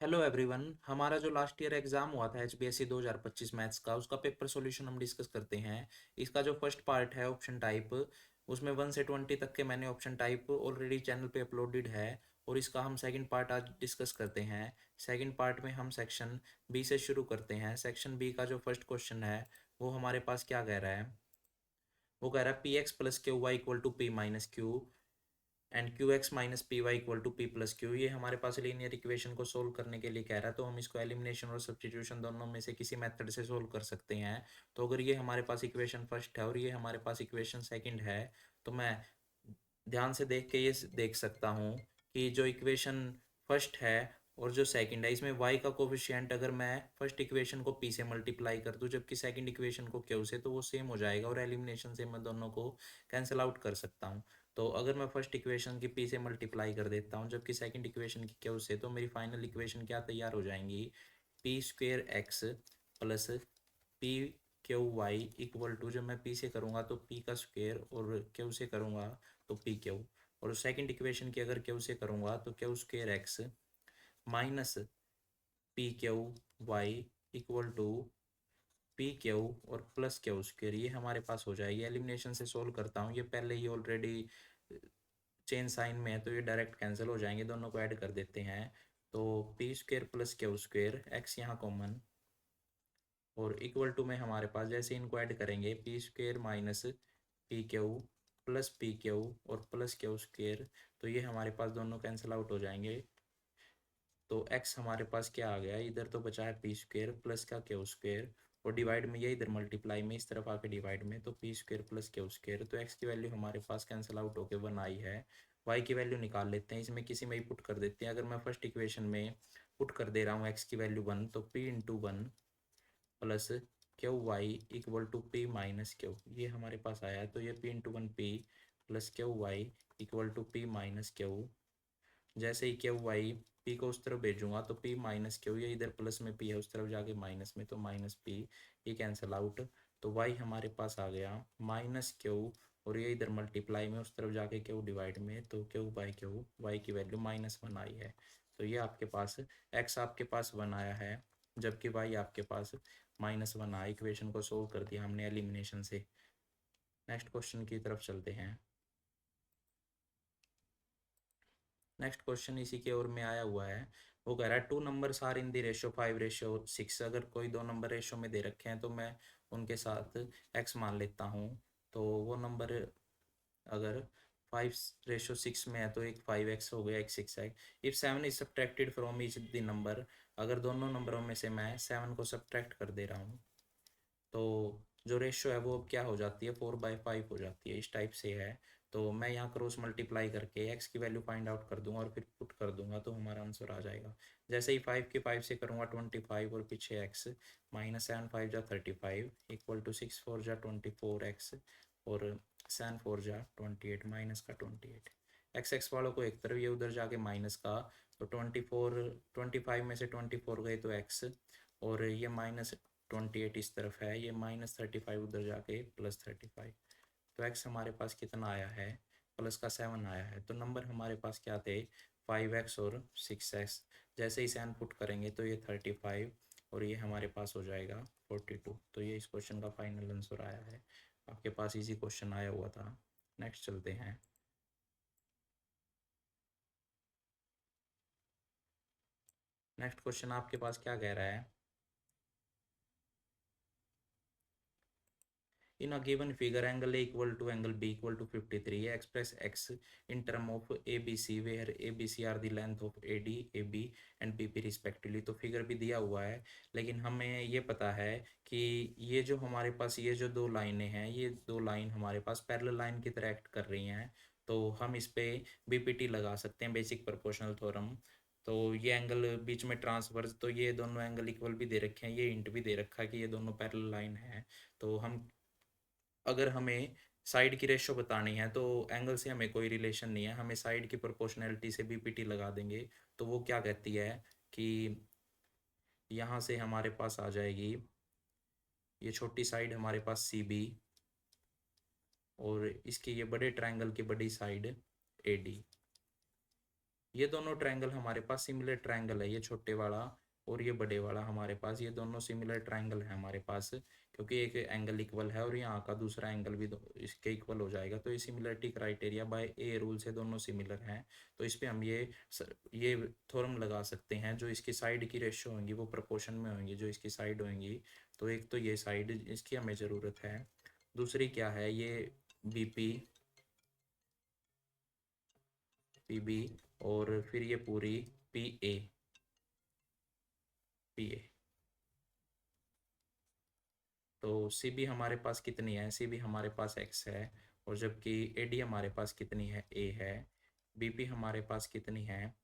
Hello everyone. हमारा जो last year exam हुआ था एचबीएससी 2025 मैथ्स का, उसका पेपर सॉल्यूशन हम डिस्कस करते हैं। इसका जो फर्स्ट पार्ट है ऑप्शन टाइप, उसमें 1 से 20 तक के मैंने ऑप्शन टाइप ऑलरेडी चैनल पे अपलोडेड है। और इसका हम सेकंड पार्ट आज डिस्कस करते हैं। सेकंड पार्ट में हम सेक्शन बी से शुरू करते हैं। सेक्शन बी का जो फर्स्ट क्वेश्चन है वो हमारे पास क्या कह रहा है। वो कह रहा है p x plus q y equal to p minus q and q x minus p y equal to p plus q. ये हमारे पास लीनियर इक्वेशन को सोल्व करने के लिए कह रहा है, तो हम इसको एलिमिनेशन और सब्स्टिट्यूशन दोनों में से किसी मेथड से सोल्व कर सकते हैं। तो अगर ये हमारे पास इक्वेशन फर्स्ट है और ये हमारे पास इक्वेशन सेकंड है, तो मैं ध्यान से देख के ये देख सकता हूँ कि जो इक्वेशन फर्स्ट है और जो सेकंड है, इसमें y का कोफिशिएंट अगर मैं फर्स्ट इक्वेशन को p से मल्टीप्लाई कर दूं जबकि सेकंड इक्वेशन को q से, तो वो सेम हो जाएगा और एलिमिनेशन से मैं दोनों को कैंसिल आउट कर सकता हूँ। तो अगर मैं फर्स्ट इक्वेशन की p से मल्टीप्लाई कर देता हूँ जबकि सेकंड इक्वेशन की q से, तो मेरी फाइनल इक्वेशन क्या तैयार हो जाएंगी। P square x plus p q y equal to, जब मैं p से करूँगा तो p का स्क्वेयर और q से करूँगा तो पी क्यू, और सेकंड इक्वेशन की अगर क्यू से करूँगा तो q square x minus p q y equal to p q और प्लस क्यू स्क्वेयर। ये हमारे पास हो जाएगी। एलिमिनेशन से सोल्व करता हूँ, ये पहले ही ऑलरेडी चेन साइन में है तो ये डायरेक्ट कैंसिल हो जाएंगे, दोनों को ऐड कर देते हैं। तो P square plus q square, x यहाँ कॉमन, और इक्वल टू में हमारे पास जैसे इनको ऐड करेंगे P square minus p Q plus p q और प्लस क्यू स्क्वेयर, तो ये हमारे पास दोनों कैंसिल आउट हो जाएंगे। तो x हमारे पास क्या आ गया, इधर तो बचा है पी स्क्वेयर प्लस का क्यू स्क्वेयर, और डिवाइड में ये इधर मल्टीप्लाई में इस तरफ आके डिवाइड में, तो P square plus q square. तो x की वैल्यू हमारे पास कैंसिल आउट होके 1 आई है। y की वैल्यू निकाल लेते हैं, इसमें किसी में ही पुट कर देते हैं। अगर मैं फर्स्ट इक्वेशन में पुट कर दे रहा हूँ x की वैल्यू 1, तो p into 1 plus q y equal to p minus q, ये हमारे पास आया है। तो ये p into 1 p plus q y equal to p minus q. जैसे ही क्यू वाई पी को उस तरफ भेजूंगा तो पी माइनस क्यू, ये इधर प्लस में पी है उस तरफ जाके माइनस में, तो माइनस पी, ये कैंसिल आउट। तो वाई हमारे पास आ गया माइनस क्यू, और ये इधर मल्टीप्लाई में उस तरफ जाके क्यू डिवाइड में, तो क्यू बाई क्यू, वाई की वैल्यू -1 आई है। तो ये आपके पास एक्स आपके पास 1 आया है जबकि वाई आपके पास -1 आया। इक्वेशन को सोल्व कर दिया हमने एलिमिनेशन से। नेक्स्ट क्वेश्चन की तरफ चलते हैं। नेक्स्ट क्वेश्चन इसी के ओर में आया हुआ है। वो कह रहा है 2 numbers are in the ratio 5:6। अगर कोई दो नंबर रेशियो में दे रखे हैं तो मैं उनके साथ x मान लेता हूँ। तो वो नंबर अगर 5:6 में है तो एक 5x हो गया, एक 6x। If 7 is subtracted from each the number, अगर दोनों नंबरों में से मैं 7 को सब्ट्रैक्ट कर दे रहा हूँ तो जो रेशियो है वो अब क्या हो जाती है, 4/5 हो जाती है। इस टाइप से है। तो मैं यहाँ क्रॉस मल्टीप्लाई करके एक्स की वैल्यू फाइंड आउट कर दूंगा और फिर पुट कर दूंगा तो हमारा आंसर आ जाएगा। जैसे ही 5 के 5 से करूँगा 25 और पीछे एक्स, -7 5 जा 35 इक्वल टू 6 4 जा 24 एक्स, और 7 4 जा 28 माइनस का 28। एक्स एक्स वालों को एक तरफ, ये उधर जाके माइनस का, तो 25 में से 24 गए तो एक्स, और ये -28 इस तरफ है, ये -35 उधर जाके +35। तो x हमारे पास कितना आया है, प्लस का 7 आया है। तो नंबर हमारे पास क्या थे, 5x और 6x। जैसे ही सैन पुट करेंगे तो ये 35 और ये हमारे पास हो जाएगा 42। तो ये इस क्वेश्चन का फाइनल आंसर आया है। आपके पास इजी क्वेश्चन आया हुआ था। नेक्स्ट चलते हैं। नेक्स्ट क्वेश्चन आपके पास क्या कह रहा है। In a given figure, angle A equal to angle B equal to 53. Express x in term of ABC, where ABC are the length of AD, AB and BP respectively. तो figure भी दिया हुआ है, लेकिन हमें ये पता है कि ये जो हमारे पास ये जो दो लाइनें हैं, ये दो लाइन हमारे पास पैरेलल लाइन की तरह एक्ट कर रही हैं। तो हम इस पे बीपीटी लगा सकते हैं, बेसिक प्रोपोर्शनल थ्योरम। तो ये एंगल बीच में ट्रांसवर्स, तो ये दोनों एंगल इक्वल भी दे रखे हैं, ये इंट भी दे रखा है कि ये दोनों पैरेलल लाइन है। तो हम अगर हमें साइड की रेशो बतानी है तो एंगल से हमें कोई रिलेशन नहीं है, हमें साइड की प्रोपोर्शनैलिटी से बीपीटी लगा देंगे। तो वो क्या कहती है कि यहाँ से हमारे पास आ जाएगी ये छोटी साइड हमारे पास सी बी, और इसकी ये बड़े ट्रायंगल की बड़ी साइड ए डी। ये दोनों ट्रायंगल हमारे पास सिमिलर ट्रायंगल है, ये छोटे वाला और ये बड़े वाला हमारे पास, ये दोनों सिमिलर ट्रायंगल है हमारे पास, क्योंकि एक एंगल इक्वल है और यहाँ का दूसरा एंगल भी इसके इक्वल हो जाएगा। तो ये similarity criteria bye a rule से दोनों सिमिलर हैं। तो इस पे हम ये थ्योरम लगा सकते हैं, जो इसकी साइड की रेशियो होंगी वो प्रोपोर्शन में होंगी जो इसकी साइड होंगी। तो एक तो ये साइड इसकी हमें ज़रूरत है, दूसरी क्या है, ये बी पी और फिर ये पूरी पी ए। तो सी बी हमारे पास कितनी है, सी बी हमारे पास एक्स है, और जबकि ए डी हमारे पास कितनी है, ए है। बी पी हमारे पास कितनी है,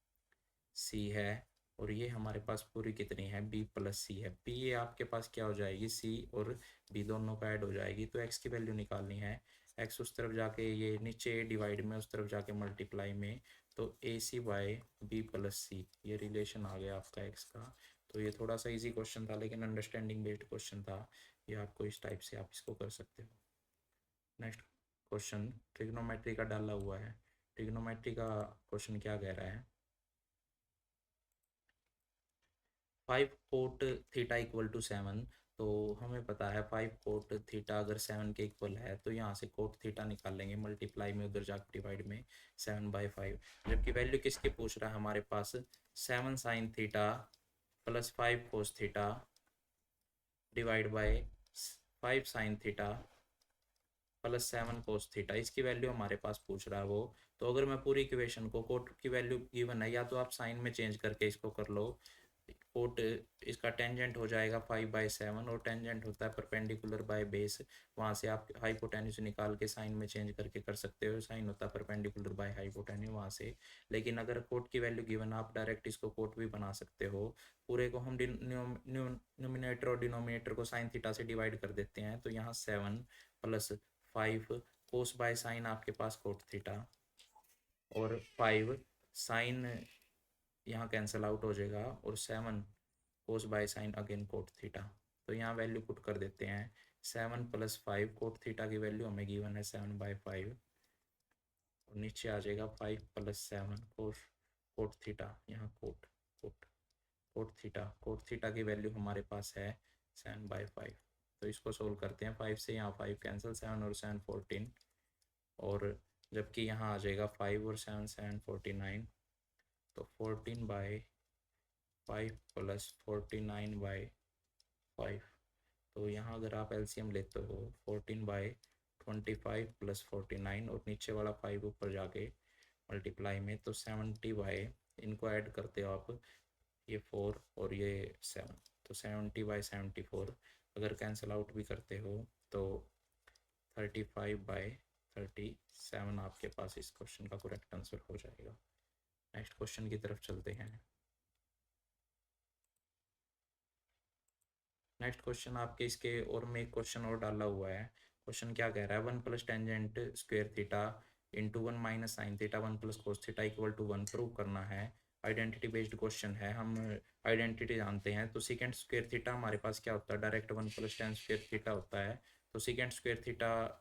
सी है, और ये हमारे पास पूरी कितनी है, बी प्लस सी है। पी ए आपके पास क्या हो जाएगी, सी और बी दोनों का ऐड हो जाएगी। तो एक्स की वैल्यू निकालनी है, एक्स उस तरफ जाके ये नीचे डिवाइड में, उस तरफ जाके मल्टीप्लाई में। तो ए सी बाय बी प्लस सी, ये रिलेशन आ गया आपका एक्स का। तो ये थोड़ा सा इजी क्वेश्चन था, लेकिन अंडरस्टैंडिंग बेस्ड क्वेश्चन था। ये आपको इस टाइप से आप इसको कर सकते हो। नेक्स्ट क्वेश्चन ट्रिग्नोमेट्री का डाला हुआ है। ट्रिग्नोमेट्री का क्वेश्चन क्या कह रहा है, 5 कोट थीटा इक्वल टू 7। तो हमें पता है 5 कोट थीटा अगर 7 के इक्वल है, तो यहाँ से कोट थीटा निकाल लेंगे, मल्टीप्लाई में उधर जाकर डिवाइड में 7/5। जबकि वैल्यू किसके पूछ रहा है हमारे पास, 7 sin theta plus 5 cos theta divide by 5 sin theta plus 7 cos theta, इसकी वैल्यू हमारे पास पूछ रहा है वो। तो अगर मैं पूरी इक्वेशन को, कोट की वैल्यू गिवन है, या तो आप साइन में चेंज करके इसको कर लो। कोट इसका टेंजेंट हो जाएगा 5/7, और टेंजेंट होता है परपेंडिकुलर बाय बेस। वहाँ से आप हाइपोटेन्यूज निकाल के साइन में चेंज करके कर सकते हो, साइन होता है परपेंडिकुलर बाय हाइपोटेन्यूज वहाँ से। लेकिन अगर कोट की वैल्यू गिवन, आप डायरेक्ट इसको कोट भी बना सकते हो। पूरे को हम न्यूमिनेटर और डिनोमिनेटर को साइन थीटा से डिवाइड कर देते हैं। तो यहाँ 7 प्लस 5 कोस बाय साइन आपके पास कोट थीटा, और 5 साइन यहाँ कैंसिल आउट हो जाएगा, और 7 cos by sine again cot theta. तो यहाँ वैल्यू पुट कर देते हैं, 7 प्लस 5 कोट थीटा की वैल्यू हमें गिवन है 7/5, और नीचे आ जाएगा 5 प्लस 7 कोस कोट थीटा, यहाँ कोट कोट कोट थीटा की वैल्यू हमारे पास है 7/5। तो इसको सोल्व करते हैं, 5 से यहाँ 5 कैंसिल, 7 और 7 14, और जबकि यहाँ आ जाएगा 5 और 7 7 49। तो 14/5 प्लस 49/5। तो यहाँ अगर आप एलसीएम लेते हो, 14/25 प्लस 49, और नीचे वाला 5 ऊपर जाके मल्टीप्लाई में, तो 70 इनको ऐड करते हो आप, ये 4 और ये 7, तो 70/74। अगर कैंसिल आउट भी करते हो तो 35/37 आपके पास इस क्वेश्चन का करेक्ट आंसर हो जाएगा। नेक्स्ट क्वेश्चन की तरफ चलते हैं। नेक्स्ट क्वेश्चन आपके इसके और में एक क्वेश्चन और डाला हुआ है। क्वेश्चन क्या कह रहा है, 1 plus tangent square theta into 1 minus sine theta 1 plus cos theta equal to 1 prove करना है। आइडेंटिटी बेस्ड क्वेश्चन है, हम आइडेंटिटी जानते हैं। तो सेकेंड स्क्वेयर थीटा हमारे पास क्या होता है, direct 1 plus ten square theta होता है। तो सेकेंड स्क्वेयर थीटा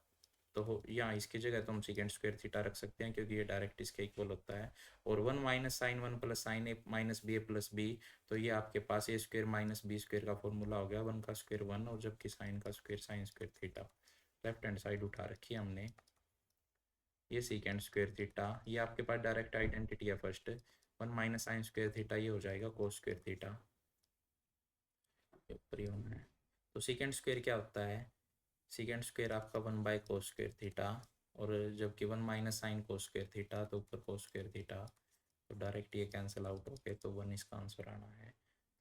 तो हो, या इसकी जगह तो हम सेकेंड स्क्वेयर थीटा रख सकते हैं, क्योंकि ये डायरेक्ट इसके इक्वल होता है। और 1 माइनस साइन 1 प्लस साइन ए माइनस बी ए प्लस बी, तो ये आपके पास ए स्क्वेयर माइनस बी स्क्वेयर का फॉर्मूला हो गया, 1 का स्क्वेयर 1, और जबकि साइन का square sine square theta. Left hand side उठा रखी है हमने, ये सेकेंड स्क्वेयर थीटा, ये आपके पास डायरेक्ट आइडेंटिटी है first. 1 minus sine square theta ये हो जाएगा कोस स्क्वेयर थीटा, ऊपर ही होना है। तो सेकेंड स्क्वेयर क्या होता है, सेकेंड स्क्वेयर आपका 1/कोस स्क्वेयर थीटा, और जबकि 1 minus sine cos square theta, तो ऊपर कोस स्क्वेयर थीटा। तो डायरेक्ट ये कैंसिल आउट हो गए, तो 1 इसका आंसर आना है।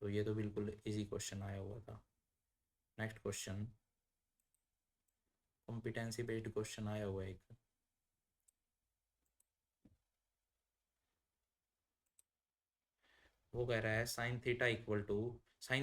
तो ये तो बिल्कुल इजी क्वेश्चन आया हुआ था। Next question competency based question आया हुआ है एक। वो कह रहा है sine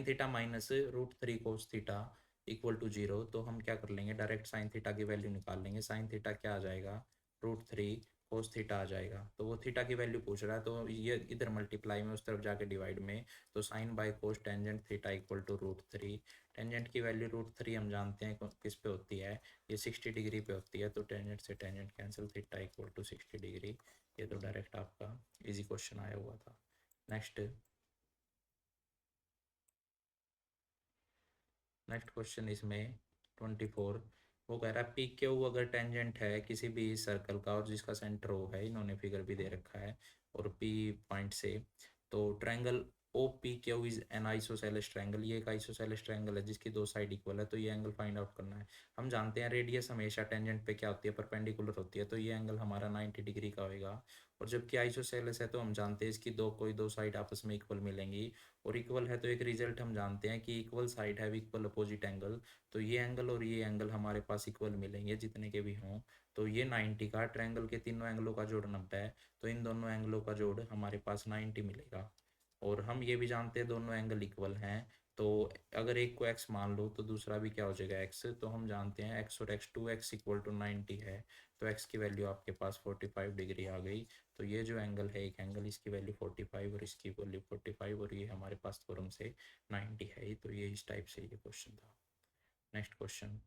theta minus √3 cos theta equal to 0। तो हम क्या कर लेंगे, डायरेक्ट साइन थीटा की वैल्यू निकाल लेंगे। साइन थीटा क्या आ जाएगा, √3 कोस थीटा आ जाएगा। तो वो थीटा की वैल्यू पूछ रहा है, तो ये इधर मल्टीप्लाई में, उस तरफ जाके डिवाइड में। तो sine by cos tangent theta equal to √3। Tangent की वैल्यू √3 हम जानते हैं किस पे होती है, ये 60 डिग्री पे होती है। तो टेंजेंट से tangent cancel, theta equal to 60 degree. ये तो डायरेक्ट आपका इजी क्वेश्चन आया हुआ था। नेक्स्ट नेक्स्ट क्वेश्चन इसमें 24, वो कह रहा है पी क्यू अगर टेंजेंट है किसी भी सर्कल का और जिसका सेंटर ओ है, इन्होंने फिगर भी दे रखा है, और पी पॉइंट से, तो triangle O P Q is an isosceles triangle, ये एक आइसोसेलेस ट्रायंगल है जिसकी दो साइड इक्वल है, तो ये एंगल फाइंड आउट करना है। हम जानते हैं रेडियस हमेशा टेंजेंट पे क्या होती है, परपेंडिकुलर होती है, तो ये एंगल हमारा 90 डिग्री का होएगा। और जबकि आइसोसेलेस है तो हम जानते हैं इसकी कोई दो साइड आपस में इक्वल मिलेंगी, और इक्वल है तो एक रिजल्ट हम जानते हैं कि इक्वल साइड है इक्वल अपोजिट एंगल, तो ये एंगल और ये एंगल हमारे पास इक्वल मिलेंगे जितने के भी हों। तो ये 90 का, ट्रायंगल के तीनों एंगलों का जोड़ 90 है, तो इन दोनों एंगलों का जोड़ हमारे पास 90 मिलेगा। और हम ये भी जानते हैं दोनों एंगल इक्वल हैं, तो अगर एक को x मान लो तो दूसरा भी क्या हो जाएगा x, तो हम जानते हैं x और x 2x इक्वल टू 90 है, तो x की वैल्यू आपके पास 45 डिग्री आ गई। तो ये जो एंगल है एक एंगल, इसकी वैल्यू 45 और इसकी वैल्यू 45, और ये हमारे पास थ्योरम से 90 है ही, तो ये इस टाइप से ये क्वेश्चन था। नेक्स्ट क्वेश्चन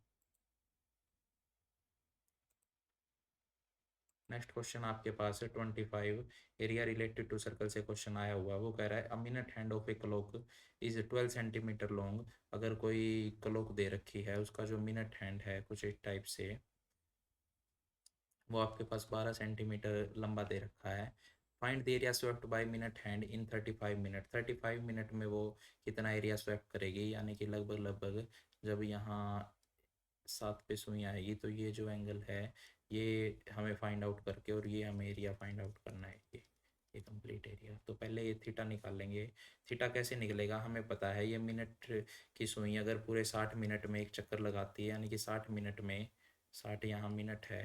नेक्स्ट क्वेश्चन आपके पास है 25, एरिया रिलेटेड टू सर्कल से क्वेश्चन आया हुआ। वो कह रहा है a minute hand of a clock is 12 centimetre long. अगर कोई क्लॉक दे रखी है, उसका जो मिनट हैंड है कुछ एक टाइप से, वो आपके पास 12 सेंटीमीटर लंबा दे रखा है। Find the area swept by minute hand in 35 minute. 35 minute में वो कितना एरिया स्वेप्ट करेगी, यानी कि लगभग लगभग, जब यहाँ 7 पे सुई आएगी तो ये जो एंगल है ये हमें फाइंड आउट करके, और ये हमें एरिया फाइंड आउट करना है, ये कंप्लीट एरिया। तो पहले ये थीटा निकाल लेंगे। थीटा कैसे निकलेगा, हमें पता है ये मिनट की सुई अगर पूरे 60 मिनट में एक चक्कर लगाती है, यानी कि 60 मिनट में, 60 यहाँ मिनट है,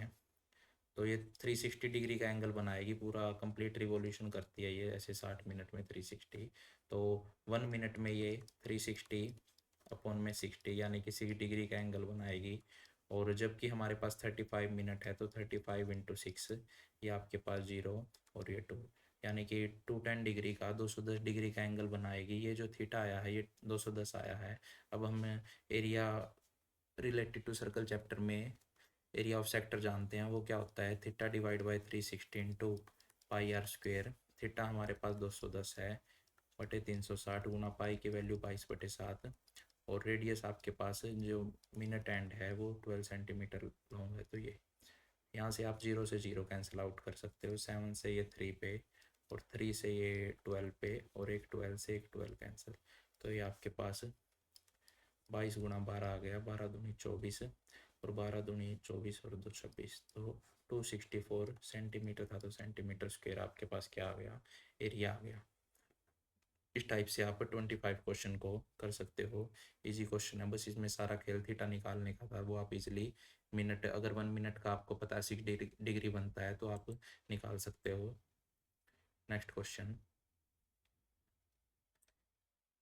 तो ये 360 डिग्री का एंगल बनाएगी, पूरा कंप्लीट रिवॉल्यूशन करती है ये ऐसे 60 मिनट में 360। तो 1 मिनट में ये 360 अपॉन में 60, यानी कि 6 डिग्री का एंगल बनाएगी। और जबकि हमारे पास 35 मिनट है, तो 35 इंटू 6, ये आपके पास 0 और ये 2, यानी कि 210 डिग्री का 210 डिग्री का एंगल बनाएगी। ये जो थीटा आया है ये 210 आया है। अब हम area related to circle chapter में एरिया ऑफ सेक्टर जानते हैं, वो क्या होता है, theta divide by 360 into pi r square. Theta हमारे पास 210 है, बटे 360 गुना पाई की वैल्यू 22/7, और रेडियस आपके पास जो मिनट एंड है वो 12 सेंटीमीटर लॉन्ग है। तो ये यहाँ से आप 0 से 0 कैंसिल आउट कर सकते हो, 7 से ये 3 पे, और 3 से ये 12 पे, और एक 12 से एक 12 कैंसिल, तो ये आपके पास 22 गुना 12 आ गया, 12 दूनी 24, और 12 दूनी 24 और 2 26, तो 264 सेंटीमीटर था, तो सेंटीमीटर स्क्वायर आपके पास क्या आ गया, एरिया आ गया। इस टाइप से आप 25 क्वेश्चन को कर सकते हो। इजी क्वेश्चन है, बस इसमें सारा खेल थीटा निकालने का था, वो आप इजीली मिनट, अगर 1 मिनट का आपको पता है 6 डिग्री बनता है तो आप निकाल सकते हो। Next question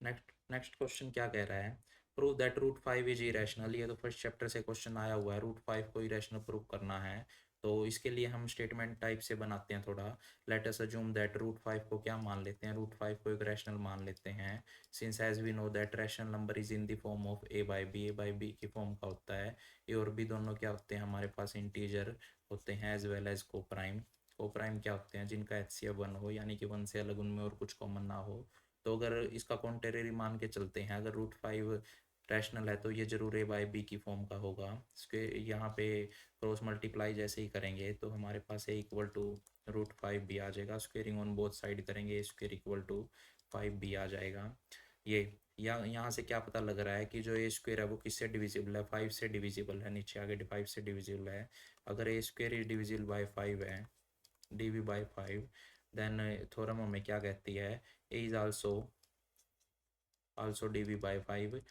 next next question क्या कह रहा है, prove that root 5 is irrational. ये तो फर्स्ट चैप्टर से क्वेश्चन आया हुआ है, रूट 5 को इरेशनल प्रूव करना है। तो इसके लिए हम स्टेटमेंट टाइप से बनाते हैं थोड़ा। Let us assume that root 5 को क्या मान लेते हैं, रूट 5 को एक रैशनल मान लेते हैं। Since as we know that rational number is in the form of a by b की फॉर्म का होता है। ए और बी दोनों क्या होते हैं, हमारे पास इंटीजर होते हैं, as well as coprime. Coprime क्या होते हैं, जिनका एचसीएफ 1 हो, यानी कि 1 से अलग उनमें और कुछ कॉमन ना हो। तो अगर इसका कॉन्टेररी मान के चलते हैं, अगर रूट 5 रैशनल है तो ये जरूर ए बाई बी की फॉर्म का होगा। इसके यहाँ पे क्रॉस मल्टीप्लाई जैसे ही करेंगे तो हमारे पास ए इक्वल टू रूट 5 भी आ जाएगा, स्क्वेयरिंग ऑन बोथ साइड करेंगे, स्क्वेयर इक्वल टू 5 भी आ जाएगा। ये यहाँ से क्या पता लग रहा है कि जो ए स्क्वेयर है वो किससे डिविजिबल है, 5 से डिविजिबल है, नीचे आगे 5 से डिविजिबल है। अगर ए स्क्वेयर इज डिविजिबल बाई 5 है, डीवी बाई 5, देन थ्योरम हमें क्या कहती है, ए इज आल्सो डीवी बाई 5।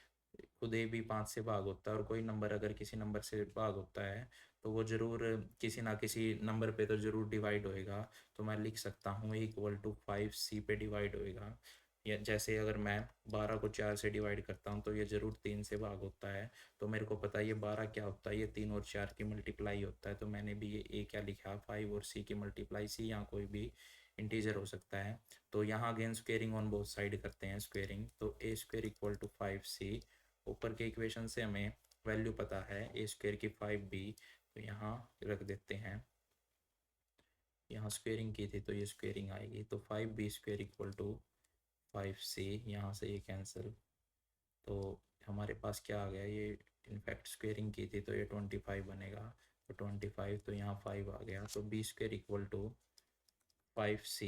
खुद ए भी 5 से भाग होता है, और कोई नंबर अगर किसी नंबर से भाग होता है तो वो ज़रूर किसी ना किसी नंबर पे तो ज़रूर डिवाइड होएगा। तो मैं लिख सकता हूँ इक्वल टू 5c पे डिवाइड होएगा। या जैसे अगर मैं 12 को 4 से डिवाइड करता हूँ तो ये ज़रूर 3 से भाग होता है। तो मेरे को पता है ये 12 क्या होता है, ये 3 और 4 की मल्टीप्लाई होता है। तो मैंने भी ये ए क्या लिखा, 5 और सी की मल्टीप्लाई, सी यहाँ कोई भी इंटीजर हो सकता है। तो यहाँ again squaring on both side करते हैं, स्क्वेयरिंग, तो ए स्क्वेयर इक्वल टू 5c। ऊपर के इक्वेशन से हमें वैल्यू पता है ए स्क्वेयर की 5b, तो यहाँ रख देते हैं। यहाँ स्क्वेयरिंग की थी तो ये स्क्वेयरिंग आएगी, तो 5b² इक्वल टू 5c, यहाँ से ये कैंसिल, तो हमारे पास क्या आ गया, ये इनफैक्ट स्क्वेयरिंग की थी तो ये 25 बनेगा, तो 25, तो यहाँ 5 आ गया, तो b² इक्वल टू 5c,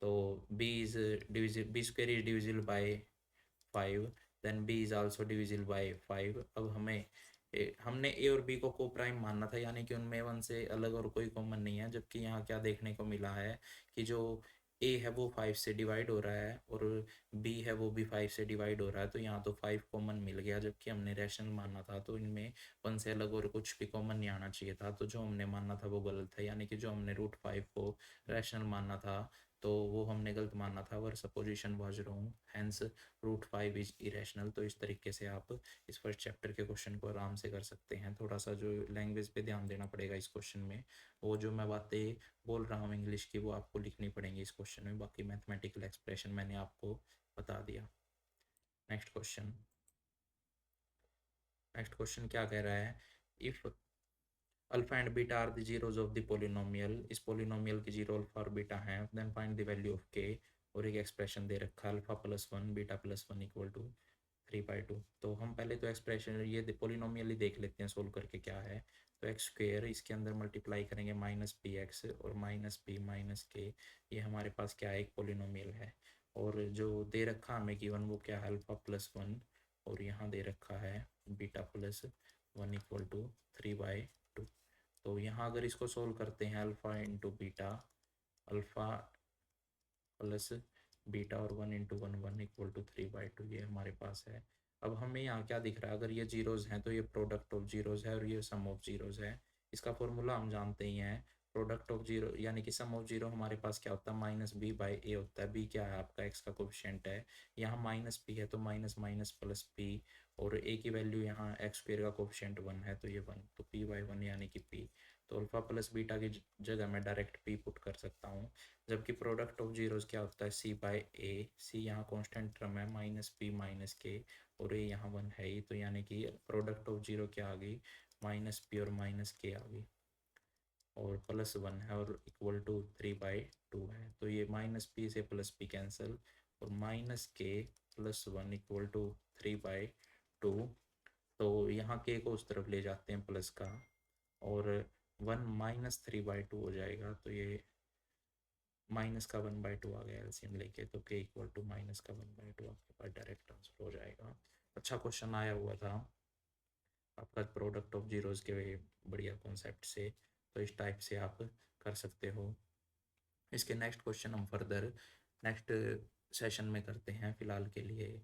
तो b² is divisible by 5, then b is also divisible by 5। अब हमने a और b को को प्राइम मानना था, यानी कि उनमें वन से अलग और कोई कॉमन नहीं है, जबकि यहाँ क्या देखने को मिला है कि जो a है वो 5 से डिवाइड हो रहा है और b है वो भी 5 से डिवाइड हो रहा है, तो यहाँ तो 5 कॉमन मिल गया, जबकि हमने रैशनल माना था तो इनमें वन से अलग और कुछ भी कॉमन नहीं आना चाहिए था, तो जो हमने माना था वो गलत है, यानी कि जो हमने √5 को रैशनल मानना था तो वो हमने गलत माना था, our supposition was wrong, hence √5 is irrational. तो इस तरीके से आप इस फर्स्ट चैप्टर के क्वेश्चन को आराम से कर सकते हैं। थोड़ा सा जो लैंग्वेज पे ध्यान देना पड़ेगा इस क्वेश्चन में, वो जो मैं बातें बोल रहा हूँ इंग्लिश की वो आपको लिखनी पड़ेंगी इस क्वेश्चन में, बाकी मैथमेटिकल एक्सप्रेशन मैंने आपको बता दिया। नेक्स्ट क्वेश्चन, नेक्स्ट क्वेश्चन क्या कह रहा है, if alpha and beta are the zeros of the polynomial, इस पोलिनोमियल की जीरो अल्फा और बीटा हैं, then find the value of k, और एक एक्सप्रेशन दे रखा है α+1 β+1 इक्वल टू 3/2। तो हम पहले तो एक्सप्रेशन ये पोलिनोमियल ही देख लेते हैं सोल्व करके क्या है, तो x², इसके अंदर मल्टीप्लाई करेंगे -px और -p - k, ये हमारे पास क्या है, एक पोलिनोमियल है, और जो दे रखा हमें गिवन वो क्या है, α+1, और यहाँ दे रखा है β+1 इक्वल टू 3/2। तो यहाँ अगर इसको सोल्व करते हैं, alpha into beta, alpha plus beta और 1 × 1 इक्वल टू 3/2, ये हमारे पास है। अब हमें यहाँ क्या दिख रहा है, अगर ये जीरोज़ हैं तो ये प्रोडक्ट ऑफ जीरोज़ है और ये सम ऑफ जीरोज़ है। इसका फॉर्मूला हम जानते ही हैं, प्रोडक्ट ऑफ जीरो यानी कि सम ऑफ जीरो हमारे पास क्या होता है, -b/a होता है। b क्या है आपका, x का कोफिशिएंट है, यहाँ -p है तो माइनस माइनस प्लस p, और a की वैल्यू यहाँ x² का कोफिशिएंट 1 है तो ये 1, तो p/1 यानी कि p, तो अल्फा प्लस बीटा की जगह मैं डायरेक्ट p पुट कर सकता हूँ। जबकि प्रोडक्ट ऑफ जीरोस क्या होता है, c/a, c यहाँ कांस्टेंट टर्म है -p - k, और a यहाँ 1 है ही, तो यानी कि प्रोडक्ट ऑफ जीरो क्या आ गई, -p और -k आ गई, और +1 है और इक्वल टू 3/2 है, तो ये -p से +p कैंसिल, और -k + 1 इक्वल टू 3/2, तो यहाँ k को उस तरफ ले जाते हैं प्लस का, और 1 - 3/2 हो जाएगा, तो ये माइनस का 1/2 आ गया एलसीएम लेके, तो के इक्वल टू माइनस का 1/2 आपके पास डायरेक्ट आंसर हो जाएगा। अच्छा क्वेश्चन आया हुआ था आपका प्रोडक्ट ऑफ जीरोस के बढ़िया कॉन्सेप्ट से, तो इस टाइप से आप कर सकते हो। इसके नेक्स्ट क्वेश्चन हम फर्दर नेक्स्ट सेशन में करते हैं, फिलहाल के लिए